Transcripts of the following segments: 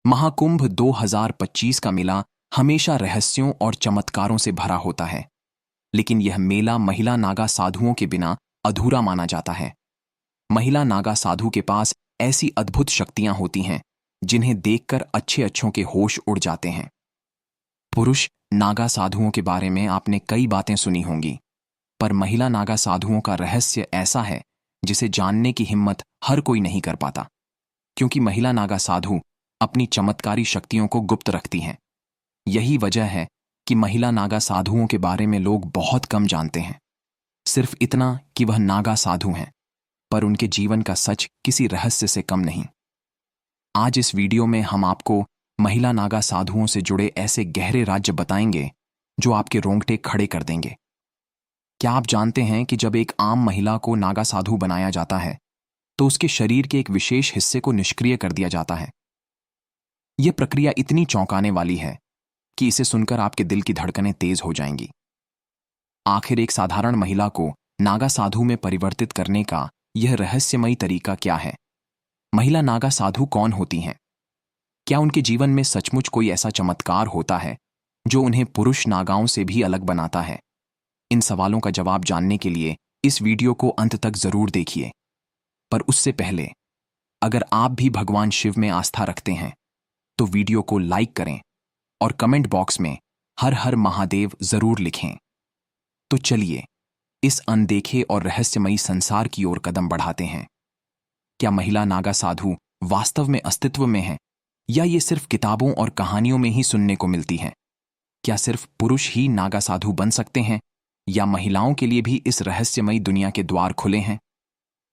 महाकुंभ 2025 का मेला हमेशा रहस्यों और चमत्कारों से भरा होता है, लेकिन यह मेला महिला नागा साधुओं के बिना अधूरा माना जाता है। महिला नागा साधु के पास ऐसी अद्भुत शक्तियां होती हैं जिन्हें देखकर अच्छे अच्छों के होश उड़ जाते हैं। पुरुष नागा साधुओं के बारे में आपने कई बातें सुनी होंगी, पर महिला नागा साधुओं का रहस्य ऐसा है जिसे जानने की हिम्मत हर कोई नहीं कर पाता, क्योंकि महिला नागा साधु अपनी चमत्कारी शक्तियों को गुप्त रखती हैं। यही वजह है कि महिला नागा साधुओं के बारे में लोग बहुत कम जानते हैं। सिर्फ इतना कि वह नागा साधु हैं, पर उनके जीवन का सच किसी रहस्य से कम नहीं। आज इस वीडियो में हम आपको महिला नागा साधुओं से जुड़े ऐसे गहरे राज्य बताएंगे जो आपके रोंगटे खड़े कर देंगे। क्या आप जानते हैं कि जब एक आम महिला को नागा साधु बनाया जाता है तो उसके शरीर के एक विशेष हिस्से को निष्क्रिय कर दिया जाता है। यह प्रक्रिया इतनी चौंकाने वाली है कि इसे सुनकर आपके दिल की धड़कनें तेज हो जाएंगी। आखिर एक साधारण महिला को नागा साधु में परिवर्तित करने का यह रहस्यमयी तरीका क्या है? महिला नागा साधु कौन होती हैं? क्या उनके जीवन में सचमुच कोई ऐसा चमत्कार होता है जो उन्हें पुरुष नागाओं से भी अलग बनाता है? इन सवालों का जवाब जानने के लिए इस वीडियो को अंत तक जरूर देखिए। पर उससे पहले, अगर आप भी भगवान शिव में आस्था रखते हैं तो वीडियो को लाइक करें और कमेंट बॉक्स में हर हर महादेव जरूर लिखें। तो चलिए इस अनदेखे और रहस्यमयी संसार की ओर कदम बढ़ाते हैं। क्या महिला नागा साधु वास्तव में अस्तित्व में है, या ये सिर्फ किताबों और कहानियों में ही सुनने को मिलती है? क्या सिर्फ पुरुष ही नागा साधु बन सकते हैं, या महिलाओं के लिए भी इस रहस्यमयी दुनिया के द्वार खुले हैं?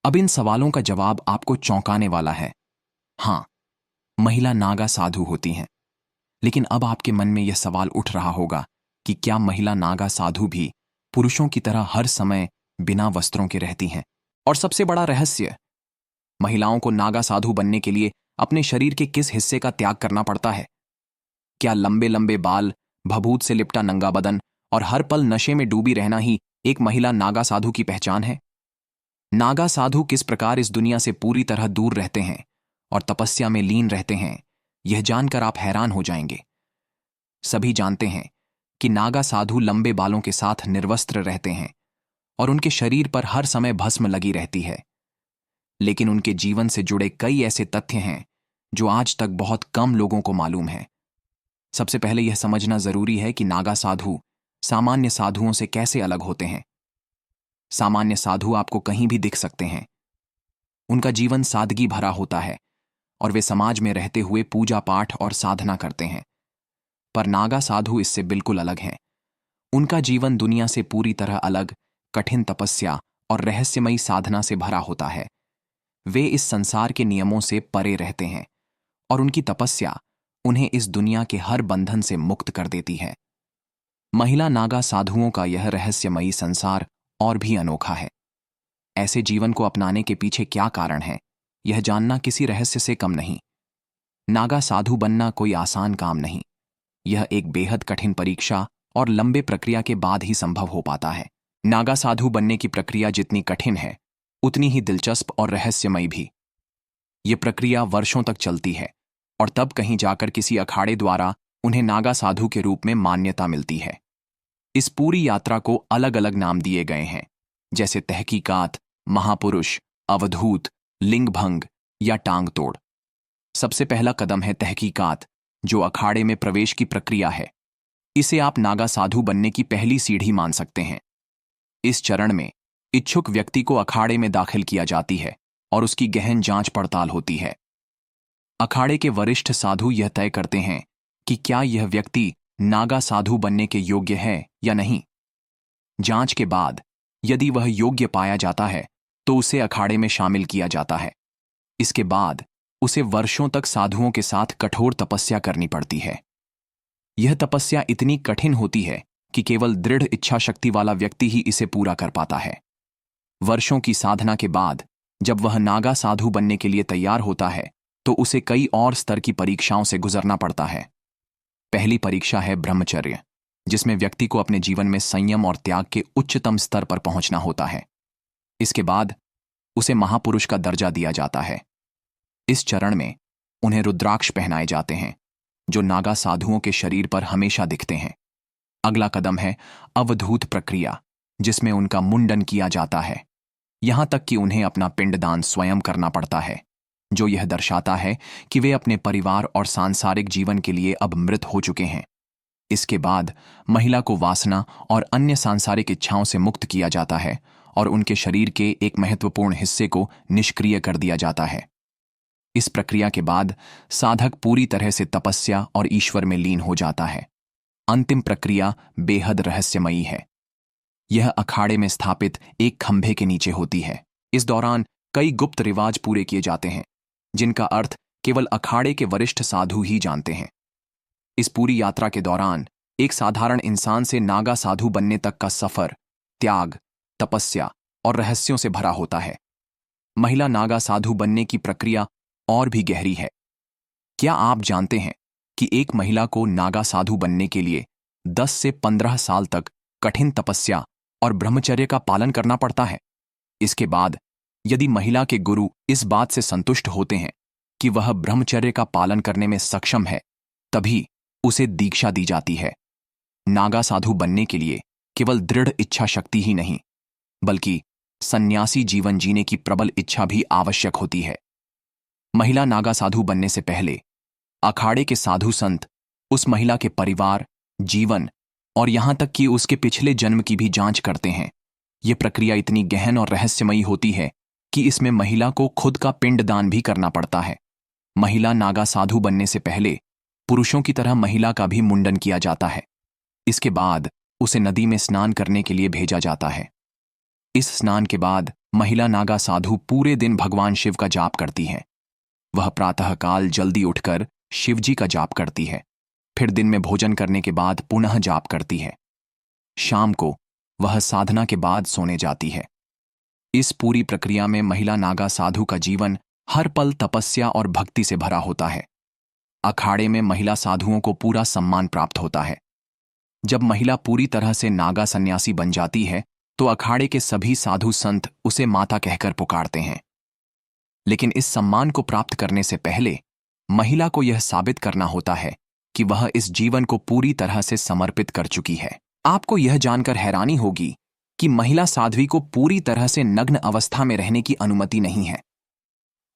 अब इन सवालों का जवाब आपको चौंकाने वाला है। हां, महिला नागा साधु होती हैं। लेकिन अब आपके मन में यह सवाल उठ रहा होगा कि क्या महिला नागा साधु भी पुरुषों की तरह हर समय बिना वस्त्रों के रहती हैं? और सबसे बड़ा रहस्य, महिलाओं को नागा साधु बनने के लिए अपने शरीर के किस हिस्से का त्याग करना पड़ता है? क्या लंबे लंबे बाल, भभूत से लिपटा नंगा बदन और हर पल नशे में डूबी रहना ही एक महिला नागा साधु की पहचान है? नागा साधु किस प्रकार इस दुनिया से पूरी तरह दूर रहते हैं और तपस्या में लीन रहते हैं, यह जानकर आप हैरान हो जाएंगे। सभी जानते हैं कि नागा साधु लंबे बालों के साथ निर्वस्त्र रहते हैं और उनके शरीर पर हर समय भस्म लगी रहती है। लेकिन उनके जीवन से जुड़े कई ऐसे तथ्य हैं जो आज तक बहुत कम लोगों को मालूम है। सबसे पहले यह समझना जरूरी है कि नागा साधु सामान्य साधुओं से कैसे अलग होते हैं। सामान्य साधु आपको कहीं भी दिख सकते हैं। उनका जीवन सादगी भरा होता है और वे समाज में रहते हुए पूजा पाठ और साधना करते हैं। पर नागा साधु इससे बिल्कुल अलग हैं। उनका जीवन दुनिया से पूरी तरह अलग, कठिन तपस्या और रहस्यमयी साधना से भरा होता है। वे इस संसार के नियमों से परे रहते हैं और उनकी तपस्या उन्हें इस दुनिया के हर बंधन से मुक्त कर देती है। महिला नागा साधुओं का यह रहस्यमयी संसार और भी अनोखा है। ऐसे जीवन को अपनाने के पीछे क्या कारण है, यह जानना किसी रहस्य से कम नहीं। नागा साधु बनना कोई आसान काम नहीं। यह एक बेहद कठिन परीक्षा और लंबे प्रक्रिया के बाद ही संभव हो पाता है। नागा साधु बनने की प्रक्रिया जितनी कठिन है, उतनी ही दिलचस्प और रहस्यमयी भी। यह प्रक्रिया वर्षों तक चलती है और तब कहीं जाकर किसी अखाड़े द्वारा उन्हें नागा साधु के रूप में मान्यता मिलती है। इस पूरी यात्रा को अलग अलग नाम दिए गए हैं, जैसे तहकीकात, महापुरुष, अवधूत, लिंगभंग या टांग तोड़। सबसे पहला कदम है तहकीकात, जो अखाड़े में प्रवेश की प्रक्रिया है। इसे आप नागा साधु बनने की पहली सीढ़ी मान सकते हैं। इस चरण में इच्छुक व्यक्ति को अखाड़े में दाखिल किया जाती है और उसकी गहन जांच पड़ताल होती है। अखाड़े के वरिष्ठ साधु यह तय करते हैं कि क्या यह व्यक्ति नागा साधु बनने के योग्य है या नहीं। जांच के बाद यदि वह योग्य पाया जाता है तो उसे अखाड़े में शामिल किया जाता है। इसके बाद उसे वर्षों तक साधुओं के साथ कठोर तपस्या करनी पड़ती है। यह तपस्या इतनी कठिन होती है कि केवल दृढ़ इच्छा शक्ति वाला व्यक्ति ही इसे पूरा कर पाता है। वर्षों की साधना के बाद जब वह नागा साधु बनने के लिए तैयार होता है तो उसे कई और स्तर की परीक्षाओं से गुजरना पड़ता है। पहली परीक्षा है ब्रह्मचर्य, जिसमें व्यक्ति को अपने जीवन में संयम और त्याग के उच्चतम स्तर पर पहुंचना होता है। इसके बाद उसे महापुरुष का दर्जा दिया जाता है। इस चरण में उन्हें रुद्राक्ष पहनाए जाते हैं, जो नागा साधुओं के शरीर पर हमेशा दिखते हैं। अगला कदम है अवधूत प्रक्रिया, जिसमें उनका मुंडन किया जाता है। यहां तक कि उन्हें अपना पिंडदान स्वयं करना पड़ता है, जो यह दर्शाता है कि वे अपने परिवार और सांसारिक जीवन के लिए अब मृत हो चुके हैं। इसके बाद महिला को वासना और अन्य सांसारिक इच्छाओं से मुक्त किया जाता है और उनके शरीर के एक महत्वपूर्ण हिस्से को निष्क्रिय कर दिया जाता है। इस प्रक्रिया के बाद साधक पूरी तरह से तपस्या और ईश्वर में लीन हो जाता है। अंतिम प्रक्रिया बेहद रहस्यमयी है। यह अखाड़े में स्थापित एक खंभे के नीचे होती है। इस दौरान कई गुप्त रिवाज पूरे किए जाते हैं, जिनका अर्थ केवल अखाड़े के वरिष्ठ साधु ही जानते हैं। इस पूरी यात्रा के दौरान एक साधारण इंसान से नागा साधु बनने तक का सफर त्याग, तपस्या और रहस्यों से भरा होता है। महिला नागा साधु बनने की प्रक्रिया और भी गहरी है। क्या आप जानते हैं कि एक महिला को नागा साधु बनने के लिए 10 से 15 साल तक कठिन तपस्या और ब्रह्मचर्य का पालन करना पड़ता है? इसके बाद यदि महिला के गुरु इस बात से संतुष्ट होते हैं कि वह ब्रह्मचर्य का पालन करने में सक्षम है, तभी उसे दीक्षा दी जाती है। नागा साधु बनने के लिए केवल दृढ़ इच्छा शक्ति ही नहीं, बल्कि सन्यासी जीवन जीने की प्रबल इच्छा भी आवश्यक होती है। महिला नागा साधु बनने से पहले अखाड़े के साधु संत उस महिला के परिवार, जीवन और यहां तक कि उसके पिछले जन्म की भी जांच करते हैं। यह प्रक्रिया इतनी गहन और रहस्यमयी होती है कि इसमें महिला को खुद का पिंडदान भी करना पड़ता है। महिला नागा साधु बनने से पहले पुरुषों की तरह महिला का भी मुंडन किया जाता है। इसके बाद उसे नदी में स्नान करने के लिए भेजा जाता है। इस स्नान के बाद महिला नागा साधु पूरे दिन भगवान शिव का जाप करती है। वह प्रातःकाल जल्दी उठकर शिव जी का जाप करती है, फिर दिन में भोजन करने के बाद पुनः जाप करती है। शाम को वह साधना के बाद सोने जाती है। इस पूरी प्रक्रिया में महिला नागा साधु का जीवन हर पल तपस्या और भक्ति से भरा होता है। अखाड़े में महिला साधुओं को पूरा सम्मान प्राप्त होता है। जब महिला पूरी तरह से नागा सन्यासी बन जाती है, तो अखाड़े के सभी साधु संत उसे माता कहकर पुकारते हैं। लेकिन इस सम्मान को प्राप्त करने से पहले महिला को यह साबित करना होता है कि वह इस जीवन को पूरी तरह से समर्पित कर चुकी है। आपको यह जानकर हैरानी होगी कि महिला साध्वी को पूरी तरह से नग्न अवस्था में रहने की अनुमति नहीं है।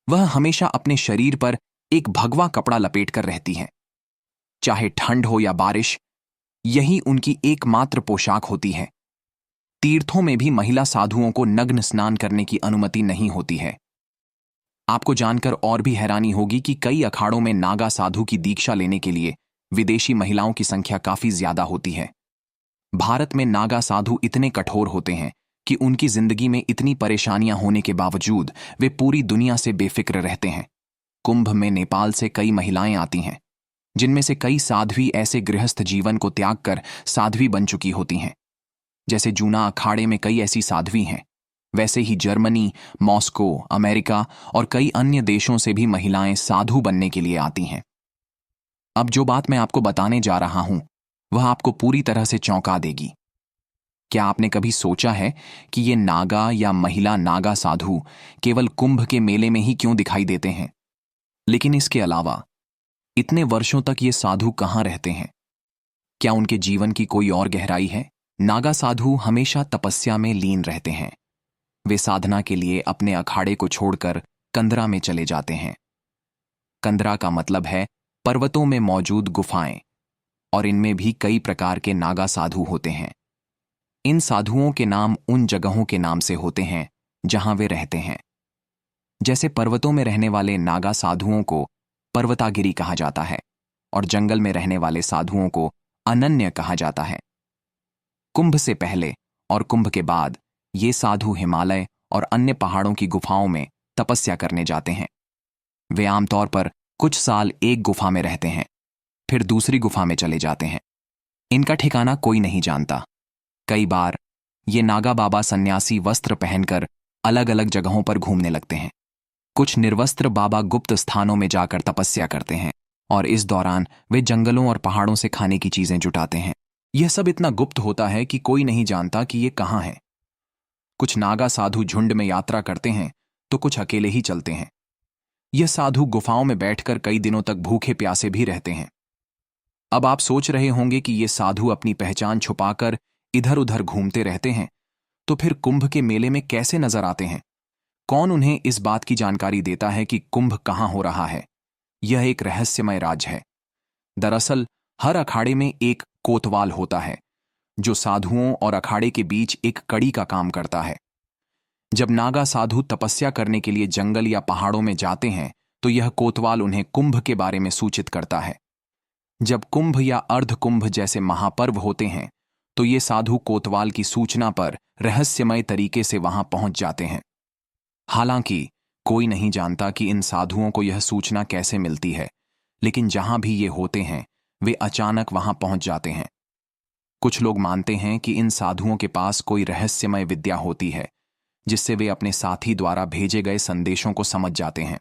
वह हमेशा अपने शरीर पर एक भगवा कपड़ा लपेटकर रहती हैं। चाहे ठंड हो या बारिश, यही उनकी एकमात्र पोशाक होती है। तीर्थों में भी महिला साधुओं को नग्न स्नान करने की अनुमति नहीं होती है। आपको जानकर और भी हैरानी होगी कि कई अखाड़ों में नागा साधु की दीक्षा लेने के लिए विदेशी महिलाओं की संख्या काफी ज्यादा होती है। भारत में नागा साधु इतने कठोर होते हैं कि उनकी जिंदगी में इतनी परेशानियां होने के बावजूद वे पूरी दुनिया से बेफिक्र रहते हैं। कुंभ में नेपाल से कई महिलाएं आती हैं, जिनमें से कई साध्वी ऐसे गृहस्थ जीवन को त्याग कर साध्वी बन चुकी होती हैं। जैसे जूना अखाड़े में कई ऐसी साध्वी हैं, वैसे ही जर्मनी, मॉस्को, अमेरिका और कई अन्य देशों से भी महिलाएं साधु बनने के लिए आती हैं। अब जो बात मैं आपको बताने जा रहा हूं, वह आपको पूरी तरह से चौंका देगी। क्या आपने कभी सोचा है कि ये नागा या महिला नागा साधु केवल कुंभ के मेले में ही क्यों दिखाई देते हैं? लेकिन इसके अलावा इतने वर्षों तक ये साधु कहाँ रहते हैं? क्या उनके जीवन की कोई और गहराई है? नागा साधु हमेशा तपस्या में लीन रहते हैं। वे साधना के लिए अपने अखाड़े को छोड़कर कंदरा में चले जाते हैं। कंदरा का मतलब है पर्वतों में मौजूद गुफाएं, और इनमें भी कई प्रकार के नागा साधु होते हैं। इन साधुओं के नाम उन जगहों के नाम से होते हैं जहां वे रहते हैं। जैसे पर्वतों में रहने वाले नागा साधुओं को पर्वतागिरी कहा जाता है और जंगल में रहने वाले साधुओं को अनन्य कहा जाता है। कुंभ से पहले और कुंभ के बाद ये साधु हिमालय और अन्य पहाड़ों की गुफाओं में तपस्या करने जाते हैं। वे आमतौर पर कुछ साल एक गुफा में रहते हैं, फिर दूसरी गुफा में चले जाते हैं। इनका ठिकाना कोई नहीं जानता। कई बार ये नागा बाबा सन्यासी वस्त्र पहनकर अलग अलग जगहों पर घूमने लगते हैं। कुछ निर्वस्त्र बाबा गुप्त स्थानों में जाकर तपस्या करते हैं और इस दौरान वे जंगलों और पहाड़ों से खाने की चीजें जुटाते हैं। यह सब इतना गुप्त होता है कि कोई नहीं जानता कि ये कहाँ है। कुछ नागा साधु झुंड में यात्रा करते हैं तो कुछ अकेले ही चलते हैं। यह साधु गुफाओं में बैठकर कई दिनों तक भूखे प्यासे भी रहते हैं। अब आप सोच रहे होंगे कि ये साधु अपनी पहचान छुपाकर इधर उधर घूमते रहते हैं, तो फिर कुंभ के मेले में कैसे नजर आते हैं? कौन उन्हें इस बात की जानकारी देता है कि कुंभ कहाँ हो रहा है? यह एक रहस्यमय राज है। दरअसल हर अखाड़े में एक कोतवाल होता है, जो साधुओं और अखाड़े के बीच एक कड़ी का काम करता है। जब नागा साधु तपस्या करने के लिए जंगल या पहाड़ों में जाते हैं, तो यह कोतवाल उन्हें कुंभ के बारे में सूचित करता है। जब कुंभ या अर्ध कुंभ जैसे महापर्व होते हैं, तो ये साधु कोतवाल की सूचना पर रहस्यमय तरीके से वहां पहुंच जाते हैं। हालांकि कोई नहीं जानता कि इन साधुओं को यह सूचना कैसे मिलती है, लेकिन जहां भी ये होते हैं, वे अचानक वहां पहुंच जाते हैं। कुछ लोग मानते हैं कि इन साधुओं के पास कोई रहस्यमय विद्या होती है, जिससे वे अपने साथी द्वारा भेजे गए संदेशों को समझ जाते हैं।